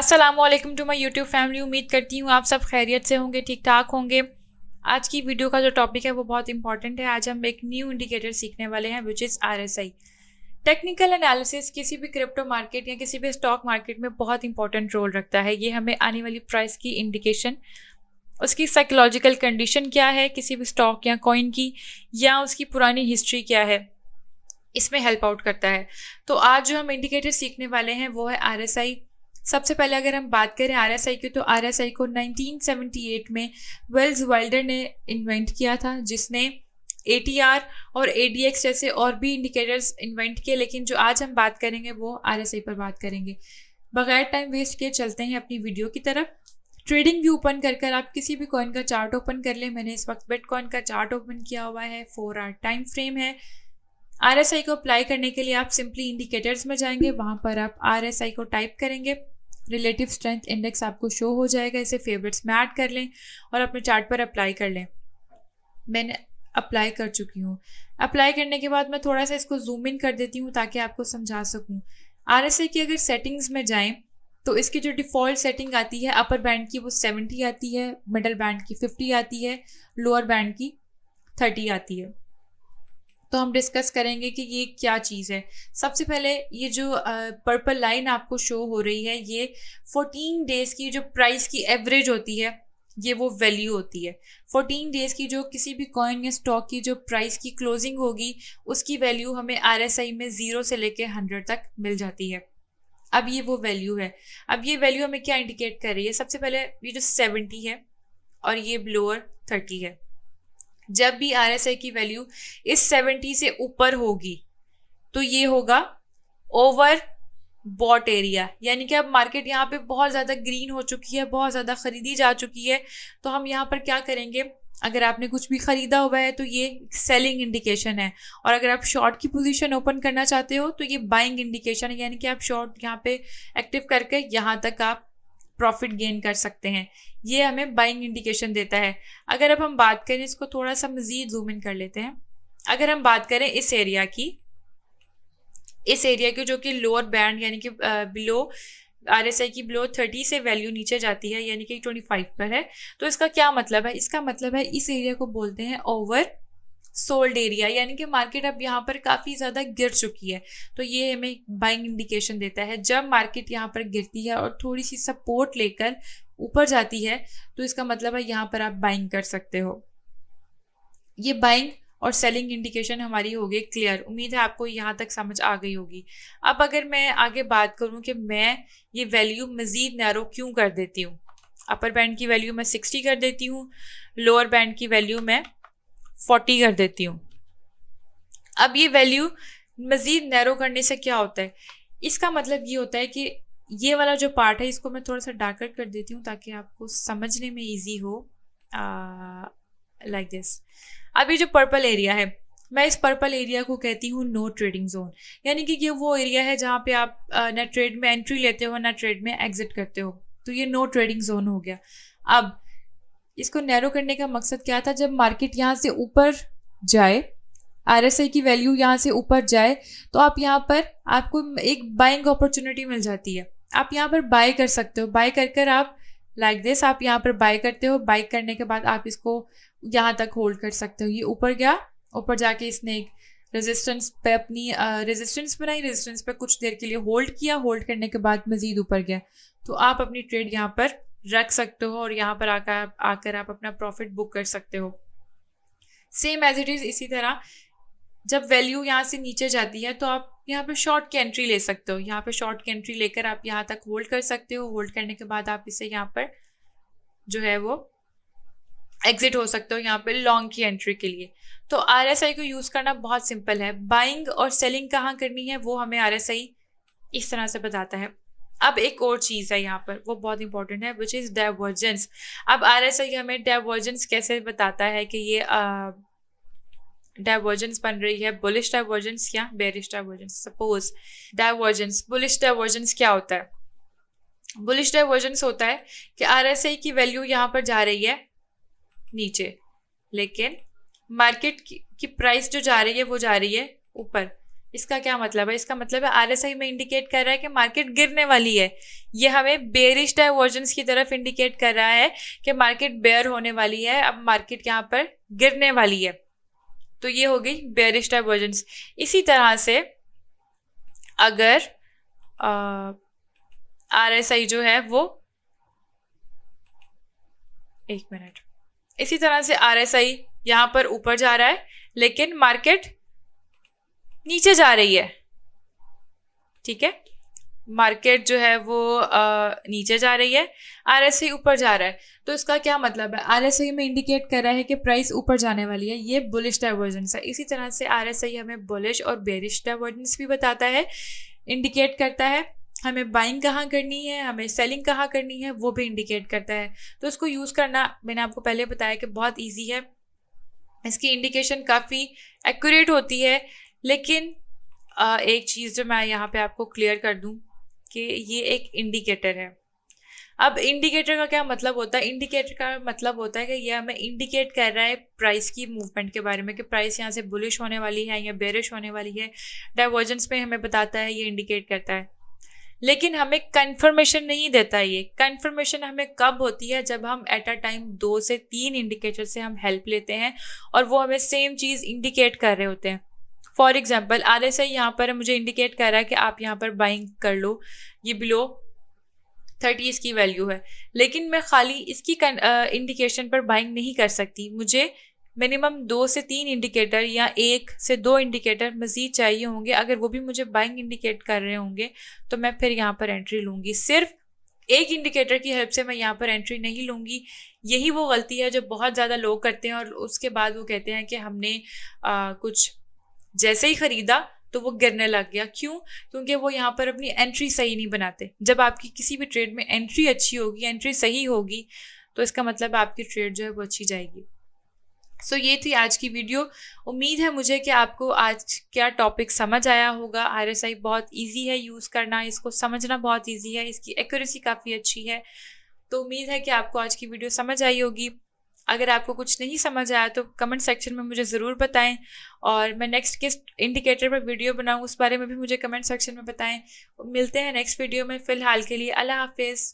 अस्सलामुअलैकुम to my YouTube family. उम्मीद करती हूँ आप सब खैरियत से होंगे, ठीक ठाक होंगे। आज की वीडियो का जो टॉपिक है वो बहुत इंपॉर्टेंट है। आज हम एक न्यू इंडिकेटर सीखने वाले हैं which is RSI। Technical analysis किसी भी क्रिप्टो मार्केट या किसी भी स्टॉक मार्केट में बहुत इंपॉर्टेंट रोल रखता है। ये हमें आने वाली प्राइस की इंडिकेशन, उसकी साइकोलॉजिकल कंडीशन क्या है किसी भी स्टॉक या कॉइन की, या उसकी पुरानी हिस्ट्री क्या है, इसमें हेल्प आउट करता है। तो आज जो हम इंडिकेटर सीखने वाले हैं वो है RSI। सबसे पहले अगर हम बात करें RSI की, तो RSI को 1978 में वेल्स वाइल्डर ने इन्वेंट किया था, जिसने ATR और ADX जैसे और भी इंडिकेटर्स इन्वेंट किए। लेकिन जो आज हम बात करेंगे वो RSI पर बात करेंगे। बगैर टाइम वेस्ट किए चलते हैं अपनी वीडियो की तरफ। ट्रेडिंग व्यू ओपन कर आप किसी भी कॉइन का चार्ट ओपन कर लें। मैंने इस वक्त बिटकॉइन का चार्ट ओपन किया हुआ है, 4 आवर टाइम फ्रेम है। RSI को अप्लाई करने के लिए आप सिंपली इंडिकेटर्स में जाएंगे, वहाँ पर आप RSI को टाइप करेंगे, रिलेटिव स्ट्रेंथ इंडेक्स आपको शो हो जाएगा। इसे फेवरेट्स में ऐड कर लें और अपने चार्ट पर अप्लाई कर लें। मैंने अप्लाई कर चुकी हूँ। अप्लाई करने के बाद मैं थोड़ा सा इसको जूम इन कर देती हूँ ताकि आपको समझा सकूँ। RSI की अगर सेटिंग्स में जाएं तो इसकी जो डिफ़ॉल्ट सेटिंग आती है अपर बैंड की वो 70 आती है, मिडल बैंड की 50 आती है, लोअर बैंड की 30 आती है। तो हम डिस्कस करेंगे कि ये क्या चीज़ है। सबसे पहले ये जो पर्पल लाइन आपको शो हो रही है, ये 14 डेज़ की जो प्राइस की एवरेज होती है, ये वो वैल्यू होती है। 14 डेज़ की जो किसी भी कॉइन या स्टॉक की जो प्राइस की क्लोजिंग होगी, उसकी वैल्यू हमें RSI में 0 से लेके 100 तक मिल जाती है। अब ये वो वैल्यू है। अब ये वैल्यू हमें क्या इंडिकेट कर रही है? सबसे पहले ये जो 70 है और ये लोअर 30 है। जब भी RSI की वैल्यू इस 70 से ऊपर होगी तो ये होगा ओवर बॉट एरिया, यानी कि अब मार्केट यहाँ पे बहुत ज़्यादा ग्रीन हो चुकी है, बहुत ज़्यादा खरीदी जा चुकी है। तो हम यहाँ पर क्या करेंगे, अगर आपने कुछ भी खरीदा हुआ है तो ये सेलिंग इंडिकेशन है, और अगर आप शॉर्ट की पोजीशन ओपन करना चाहते हो तो ये बाइंग इंडिकेशन है, यानी कि आप शॉर्ट यहाँ पे एक्टिव करके यहाँ तक आप प्रॉफिट गेन कर सकते हैं। ये हमें बाइंग इंडिकेशन देता है। अगर अब हम बात करें, इसको थोड़ा सा मजीद जूम इन कर लेते हैं। अगर हम बात करें इस एरिया की, जो कि लोअर बैंड यानी कि बिलो RSI की बिलो 30 से वैल्यू नीचे जाती है, यानी कि 25 पर है। तो इसका क्या मतलब है? इसका मतलब है इस एरिया को बोलते हैं ओवर सोल्ड एरिया, यानी कि मार्केट अब यहाँ पर काफ़ी ज़्यादा गिर चुकी है। तो ये हमें बाइंग इंडिकेशन देता है। जब मार्केट यहाँ पर गिरती है और थोड़ी सी सपोर्ट लेकर ऊपर जाती है तो इसका मतलब है यहाँ पर आप बाइंग कर सकते हो। ये बाइंग और सेलिंग इंडिकेशन हमारी हो गई क्लियर। उम्मीद है आपको यहाँ तक समझ आ गई होगी। अब अगर मैं आगे बात करूँ कि मैं ये वैल्यू मज़ीद नैरो क्यों कर देती हूँ, अपर बैंड की वैल्यू मैं 60 कर देती हूँ, लोअर बैंड की वैल्यू मैं 40 कर देती हूँ। अब ये वैल्यू मज़ीद नैरो करने से क्या होता है? इसका मतलब ये होता है कि ये वाला जो पार्ट है इसको मैं थोड़ा सा डार्कर कर देती हूँ ताकि आपको समझने में इजी हो, लाइक दिस। अब ये जो पर्पल एरिया है, मैं इस पर्पल एरिया को कहती हूँ नो ट्रेडिंग जोन, यानी कि ये वो एरिया है जहाँ पे आप ना ट्रेड में एंट्री लेते हो ना ट्रेड में एग्जिट करते हो। तो ये नो ट्रेडिंग जोन हो गया। अब इसको नैरो करने का मकसद क्या था? जब मार्केट यहाँ से ऊपर जाए, RSI की वैल्यू यहाँ से ऊपर जाए, तो आप यहाँ पर आपको एक बाइंग अपॉर्चुनिटी मिल जाती है। आप यहाँ पर बाय कर सकते हो। बाय कर आप लाइक दिस, आप यहाँ पर बाय करते हो। बाय करने के बाद आप इसको यहाँ तक होल्ड कर सकते हो। ये ऊपर गया, ऊपर जाके इसने एक रेजिस्टेंस पे अपनी रेजिस्टेंस बनाई, रेजिस्टेंस पे कुछ देर के लिए होल्ड किया, होल्ड करने के बाद मज़ीद ऊपर गया। तो आप अपनी ट्रेड यहाँ पर रख सकते हो और यहाँ पर आकर आप अपना प्रॉफिट बुक कर सकते हो। सेम एज इट इज़ इसी तरह जब वैल्यू यहाँ से नीचे जाती है तो आप यहाँ पे शॉर्ट की एंट्री ले सकते हो। यहाँ पे शॉर्ट की एंट्री लेकर आप यहाँ तक होल्ड कर सकते हो। होल्ड करने के बाद आप इसे यहाँ पर जो है वो एग्जिट हो सकते हो यहाँ पे लॉन्ग की एंट्री के लिए। तो RSI को यूज़ करना बहुत सिंपल है। बाइंग और सेलिंग कहाँ करनी है वो हमें RSI इस तरह से बताता है। अब एक और चीज़ है यहाँ पर, वो बहुत इंपॉर्टेंट है, विच इज़ डाइवर्जेंस। अब RSI हमें डाइवर्जेंस कैसे बताता है कि ये डाइवर्जेंस बन रही है, बुलिश डाइवर्जेंस या bearish divergence. Suppose divergence, bullish divergence क्या होता है? बुलिश डाइवर्जेंस होता है कि RSI की वैल्यू यहाँ पर जा रही है नीचे, लेकिन मार्केट की प्राइस जो जा रही है वो जा रही है ऊपर, इसका क्या मतलब है? इसका मतलब है आरएसआई में इंडिकेट कर रहा है कि मार्केट गिरने वाली है। ये हमें बेयरिश डाइवर्जेंस की तरफ इंडिकेट कर रहा है कि मार्केट बेयर होने वाली है, अब मार्केट यहाँ पर गिरने वाली है। तो ये हो गई बेयरिश डाइवर्जेंस। इसी तरह से अगर आरएसआई जो है वो, एक मिनट, इसी तरह से आरएसआई यहाँ पर ऊपर जा रहा है लेकिन मार्केट नीचे जा रही है, ठीक है, मार्केट जो है वो नीचे जा रही है, आरएसआई ऊपर जा रहा है। तो इसका क्या मतलब है? आरएसआई में इंडिकेट कर रहा है कि प्राइस ऊपर जाने वाली है, ये बुलिश डाइवर्जेंस है। इसी तरह से आरएसआई हमें बुलिश और बेरिश डाइवर्जेंस भी बताता है, इंडिकेट करता है। हमें बाइंग कहाँ करनी है, हमें सेलिंग कहाँ करनी है, वो भी इंडिकेट करता है। तो इसको यूज़ करना मैंने आपको पहले बताया कि बहुत ईजी है, इसकी इंडिकेशन काफ़ी एक्यूरेट होती है। लेकिन एक चीज़ जो मैं यहाँ पे आपको क्लियर कर दूँ कि ये एक इंडिकेटर है। अब इंडिकेटर का क्या मतलब होता है? इंडिकेटर का मतलब होता है कि यह हमें इंडिकेट कर रहा है प्राइस की मूवमेंट के बारे में, कि प्राइस यहाँ से बुलिश होने वाली है या बेरिश होने वाली है। डाइवर्जेंस में हमें बताता है, ये इंडिकेट करता है, लेकिन हमें कंफर्मेशन नहीं देता। ये कंफर्मेशन हमें कब होती है? जब हम एट अ टाइम 2 से 3 इंडिकेटर से हम हेल्प लेते हैं और वो हमें सेम चीज़ इंडिकेट कर रहे होते हैं। फॉर एग्जाम्पल आरएसआई यहाँ पर मुझे इंडिकेट कर रहा है कि आप यहाँ पर बाइंग कर लो, ये बिलो 30 इसकी वैल्यू है, लेकिन मैं खाली इसकी इंडिकेशन पर बाइंग नहीं कर सकती। मुझे मिनिमम 2 से 3 इंडिकेटर या 1 से 2 इंडिकेटर मज़ीद चाहिए होंगे। अगर वो भी मुझे बाइंग इंडिकेट कर रहे होंगे तो मैं फिर यहाँ पर एंट्री लूँगी। सिर्फ एक इंडिकेटर की हेल्प से मैं यहाँ पर एंट्री नहीं लूँगी। यही वो गलती है जो बहुत ज़्यादा लोग करते हैं और उसके बाद वो कहते हैं कि हमने कुछ जैसे ही ख़रीदा तो वो गिरने लग गया। क्यों? क्योंकि वो यहाँ पर अपनी एंट्री सही नहीं बनाते। जब आपकी किसी भी ट्रेड में एंट्री अच्छी होगी, एंट्री सही होगी, तो इसका मतलब आपकी ट्रेड जो है वो अच्छी जाएगी। सो ये थी आज की वीडियो। उम्मीद है मुझे कि आपको आज क्या टॉपिक समझ आया होगा। आरएसआई बहुत इजी है यूज़ करना, इसको समझना बहुत इजी है, इसकी एक्यूरेसी काफ़ी अच्छी है। तो उम्मीद है कि आपको आज की वीडियो समझ आई होगी। अगर आपको कुछ नहीं समझ आया तो कमेंट सेक्शन में मुझे ज़रूर बताएं, और मैं नेक्स्ट किस इंडिकेटर पर वीडियो बनाऊं उस बारे में भी मुझे कमेंट सेक्शन में बताएं। मिलते हैं नेक्स्ट वीडियो में। फ़िलहाल के लिए अल्लाह हाफिज़।